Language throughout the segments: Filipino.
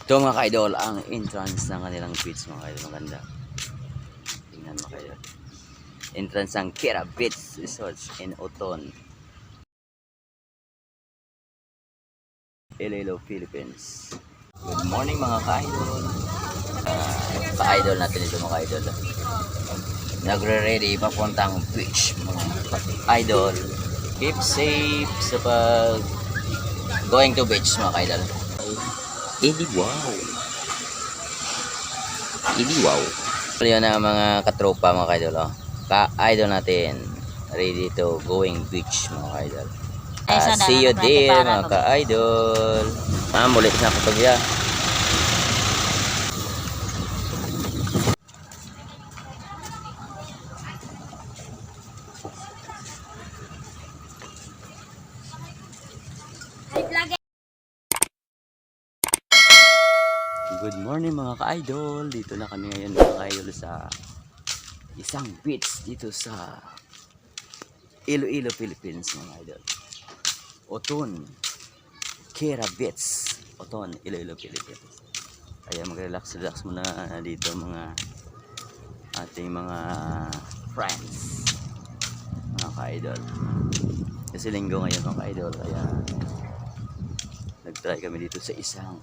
Ito mga ka-idol, ang entrance ng kanilang beach mga ka-idol. Maganda. Tingnan mga ka-idol. Entrance ng Kera Beach Resort in Oton, Iloilo, Philippines. Good morning mga ka-idol. Ka-idol natin ito mga ka-idol. Nagre-ready papuntang beach mga ka-idol. Keep safe sa pag going to beach mga ka-idol. Idi wow. Idi wow. Yun ang mga katropa mga ka-idol. Oh. Ka-idol natin. Ready to going beach mga ka-idol. See you there mga ka-idol. Mulit na kapagya. Good morning mga ka-idol. Dito na kami ngayon mga ka-idol sa isang beach dito sa Iloilo, Philippines mga idol. Oton, Kera Beach, Oton, Iloilo, Philippines. Kaya mag-relax muna dito mga ating mga friends mga ka-idol. Kasi linggo ngayon mga ka-idol, kaya nag-try kami dito sa isang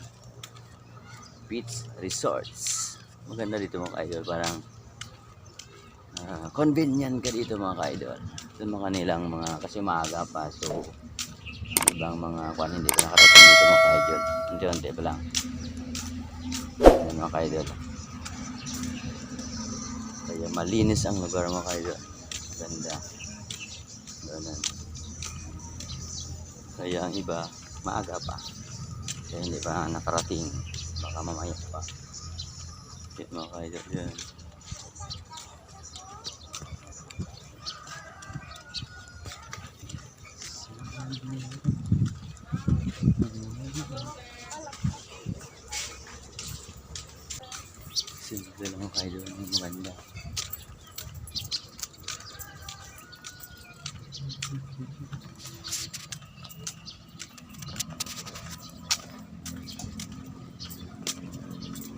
beach resorts. Maganda dito mga ka-idol, parang convenient ka dito mga ka-idol. Doon mga kanilang mga, kasi maaga pa, so ibang mga kuan hindi pa nakarating dito mga ka-idol. Unti-unti pa lang. Ayan mga ka-idol. Kaya malinis ang lugar mga ka-idol. Ganda. Ganun. Kaya ang iba maaga pa. Kaya hindi pa nakarating. Baka mamaya pa. Yan mga ka-idol. Yan. Simple lang mga ka-idol. Maganda.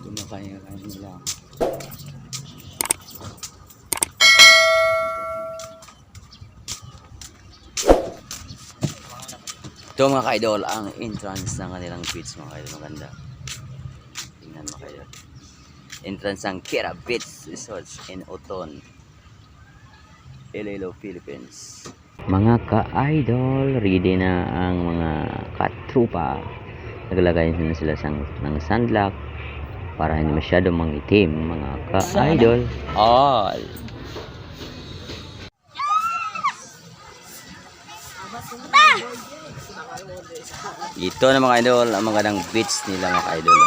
Kumakain nila. Ito mga ka-idol, ang entrance ng kanilang beach mga ka-idol. Maganda. Tingnan mga ka-idol. Entrance ng Kera Beach Resort in Oton, Iloilo, Philippines. Mga ka-idol, ready na ang mga katrupa. Naglagay na sila ng sunblock para hindi masyadong mangitim mga ka-idol. All. Ito na mga idol, ang magandang beach nila mga ka-idol.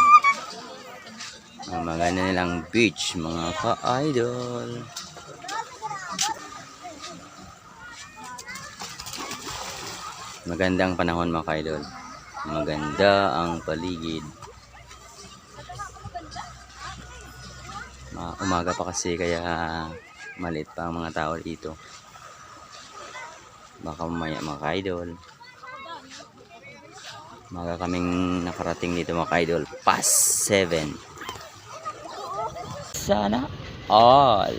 Ang maganda nilang beach mga ka-idol. Magandang panahon mga ka-idol. Maganda ang paligid. Umaga pa kasi kaya maliit pa ang mga tao dito. Baka mamaya mga ka-idol. Umaga kaming nakarating dito mga ka-idol. Past 7. Sana all.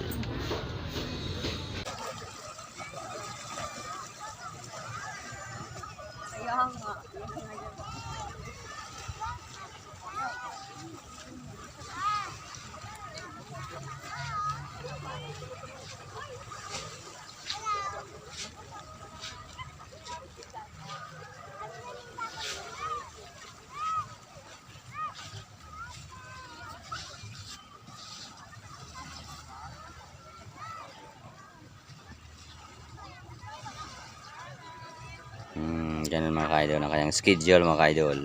Ganun mga ka-idol ang kanyang schedule mga ka-idol.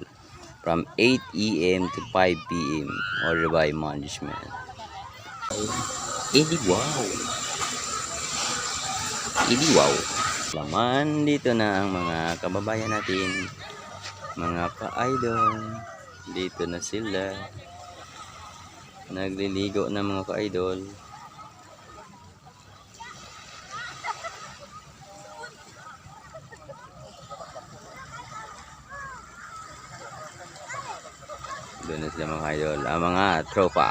From 8 AM to 5 PM. Order by management. Idi wow. Idi wow. Laman dito na ang mga kababayan natin. Mga ka-idol. Dito na sila. Nagliligo na mga ka-idol. Doon na sila mga idol. Ang mga tropa.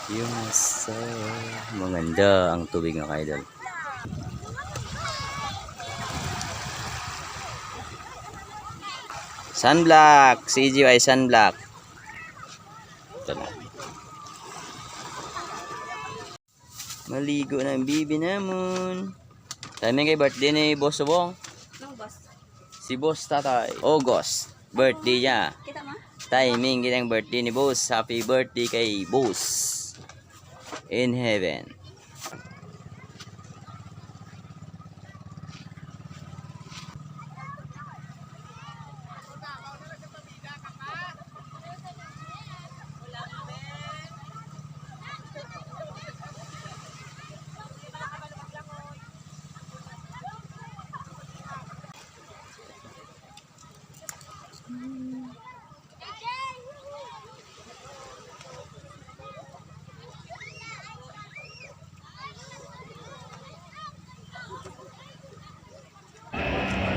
Yung sa maganda ang tubig ng idol. Sunblock, CGY sunblock. Ito na. Maligo na ang bibi namun. Timing kay birthday ni Boss Subong. No, boss. Si Boss Tatay. August. Birthday niya. Kita mo? Timing kitang birthday ni Boss. Happy birthday kay Boss. In heaven.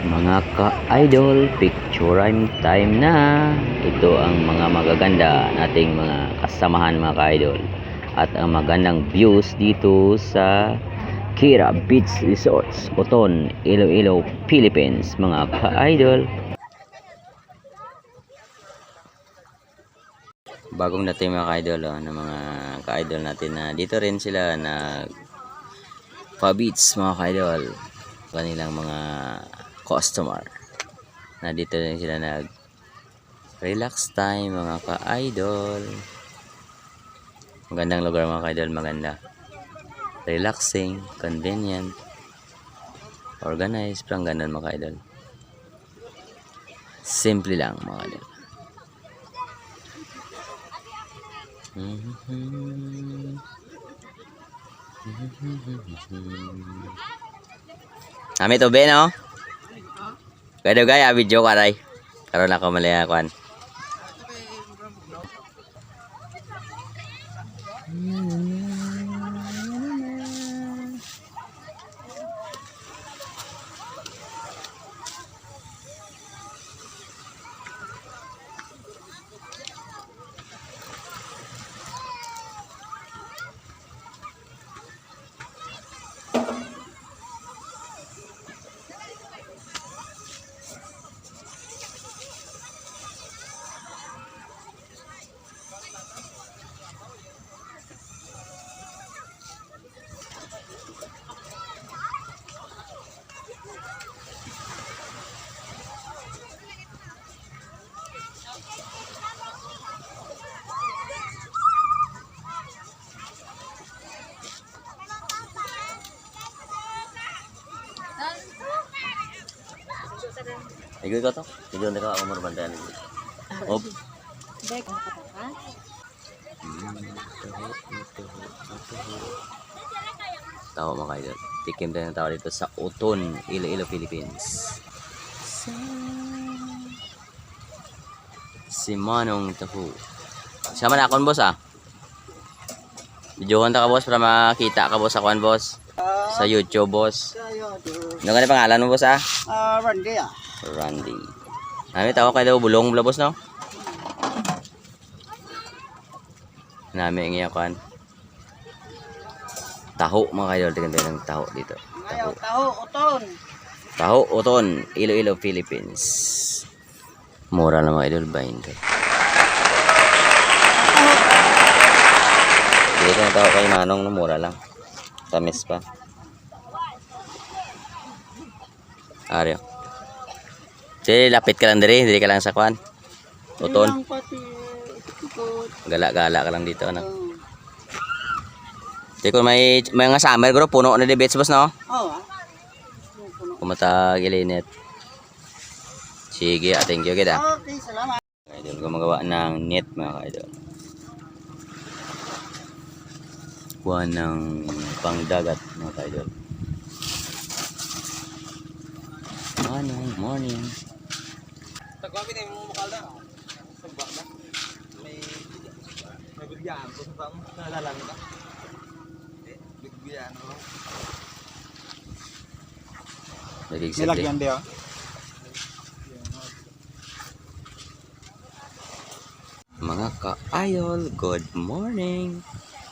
Mga ka-idol, picture time na. Ito ang mga magaganda nating mga kasamahan mga ka-idol. At ang magandang views dito sa Kira Beach Resorts, Oton, Iloilo, Philippines mga ka-idol. Bagong dating mga ka-idol ng mga ka-idol natin na dito rin sila na pa-beach mga ka-idol. Kanilang mga customer na dito rin sila nag relax time mga ka-idol. Magandang lugar mga ka-idol, maganda, relaxing, convenient, organized, parang ganun mga ka-idol. Simple lang mga ka-idol. Ami to be no? Kaya gaya video ka ray. Karon ako malaya kwan. Igod ko to. Igod na ka umur bantayan. Op. Dek, nakataka? Tawa mga kaidol. Tikim tayo ng tawa dito sa Oton, Iloilo, Philippines. Si Manong Tahu. Sama na akon boss ah. Videohan ta ka boss para makita ka boss sa kwan boss. Sa YouTube boss. Ano ka na pangalan mo boss ah? Randy ah. Randy. Nami tao kay daw bulong boss no? Nami ang iya kwan. Taho mga kayo, tingnan tayo ng taho dito. Ngayon, taho, uton. Taho, Oton, Iloilo, Philippines. Mura lang mga idol, 20. Dito na taho kay Manong, no, mura lang. Tamis pa. Aryo. Sige, lapit ka lang diri ka lang sa kwan. Oton. Gala-gala ka lang dito, ano. Di ko may mga summer group puno na di bets boss no? Oo. Kumata gilinit. Sige, thank you kita. Okay, salamat. Idol, gumagawa ng net mga ka-idol. Kuha ng pangdagat mga ka-idol. Morning. Tagwabi na yung mukal na. Sabak na. May bigyan ko sa pang nalalang ka. Bigyan ko. Nilagyan di oh. Mga ka-idol, good morning.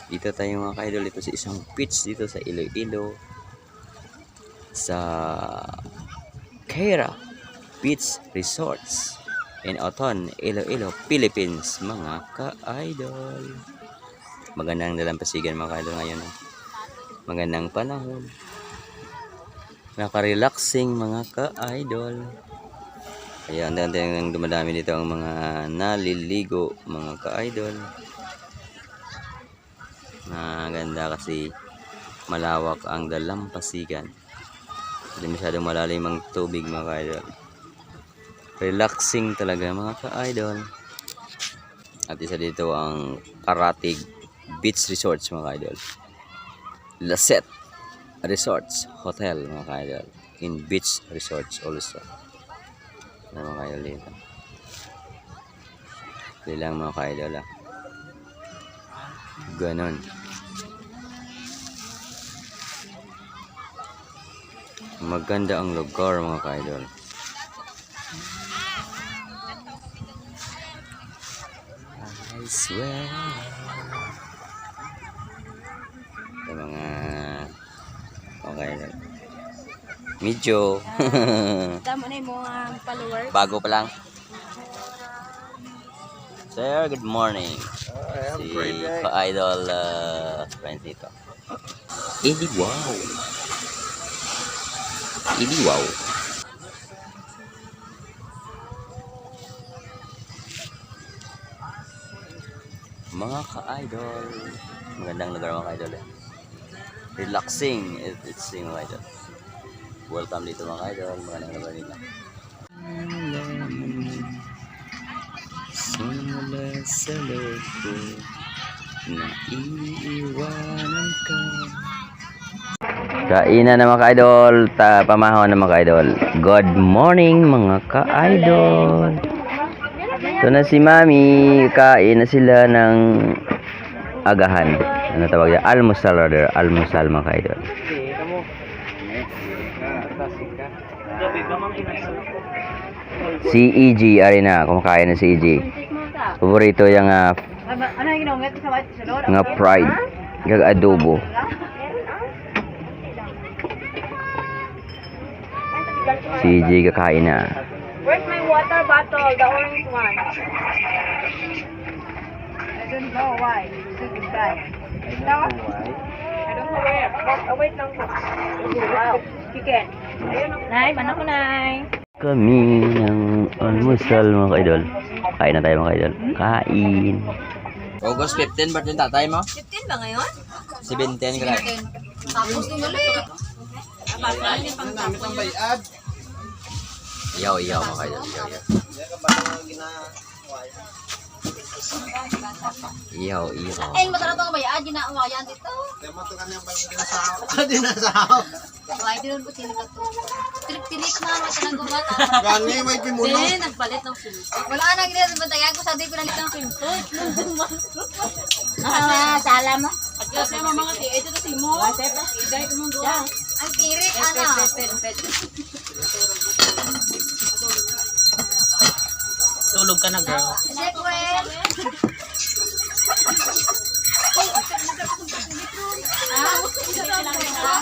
Dito tayo mga ka-idol, dito sa isang beach dito sa Iloilo. Sa Caira Beach Resorts in Oton, Iloilo, Philippines, mga ka-idol. Magandang dalampasigan mga ka-idol ngayon. Magandang panahon. Naka-relaxing mga ka-idol. Kaya ang dumadami dito ang mga naliligo mga ka-idol. Maganda kasi malawak ang dalampasigan. Hindi masyadong malalim ang tubig mga ka-idol. Relaxing talaga mga ka-idol. At isa dito ang Karatig Beach Resorts mga ka-idol. Lasset Resorts Hotel mga ka-idol. In Beach Resorts also. Mga ka-idol dito. Ito lang mga ka-idol ah. Ganon. Maganda ang lugar mga ka-idol. I swear. Ito mga ka-idol. Medyo Tama na yung mga followers. bago pa lang. Sir, good morning. Si ka-idol friends dito. Idi wow. Idi wow. Mga ka-idol, magandang lugar mga ka-idol eh. Relaxing, it's mga ka-idol. Welcome dito mga ka-idol, magandang lugar nila. Simula sa loob ko, naiiwanan ka. Kainan na mga ka-idol, pamahon na mga ka-idol. Good morning mga ka-idol. Ito na si Mami, kain na sila ng agahan. Ano tawag yan? Almusal rather, almusal mga ka-idol. Si EG, ari na, kumakain na si EG. Paborito yung Ano yung ginawang sa white sa loob? nga fried, gag adobo. Si EG kakain na. Where's my water bottle? The orange one. I don't know why. It's a good guy. No? I don't know where. Oh, wait lang po. Wow. Chicken. Ayun. Nay, paano ko, Nay? Kami ng almusal mga ka-idol. Kain na tayo mga ka-idol. Kain. August 15 birthday ng tatay mo? 15 ba ngayon? 17 ka lang. Tapos nung galing. Iyaw mga ka-idol. Iyaw. Ayun, matara ito kabayaan. Ginawayan dito. Dinasaw. Why, di nun po sila ito. Tirik-tirik na, may tanagumbat. Gani, may pimuno. Hindi, nagpalit ng filmpod. Wala na, ginagawa sa bantayan ko. Sabi ko nalit ng filmpod. Sala mo. At kasi mga tiyo, ito kasi mo. Iday ko mong gawa. Ang tirik, ano? Tulog ka na girl. Siyempre.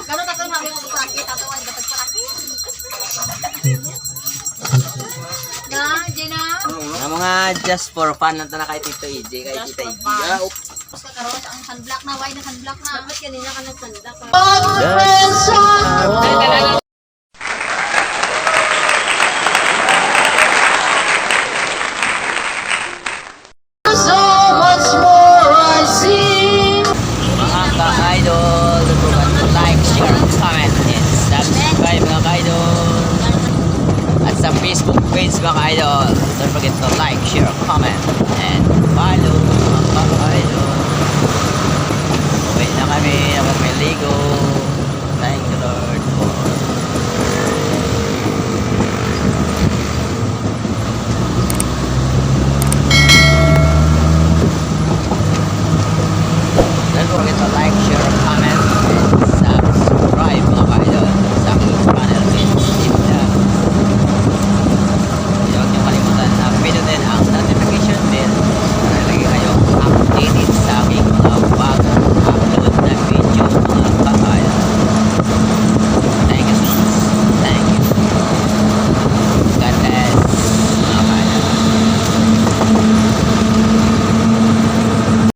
Kalau tatang namin ko sakit, tatawan dapat sakit. Na, Jenna. Na mga just for fun lang na kay Tito EJ, kay Tita EJ. Basta karon ang sunblock na, why na sunblock na? Bakit kanina ka nag-sunblock? Mga ka-idol, don't forget to like, share, comment, and subscribe mga ka-idol. At sa Facebook page mga idol. Don't forget to like, share, comment, and follow mga idol. Uwi na kami, may ligo.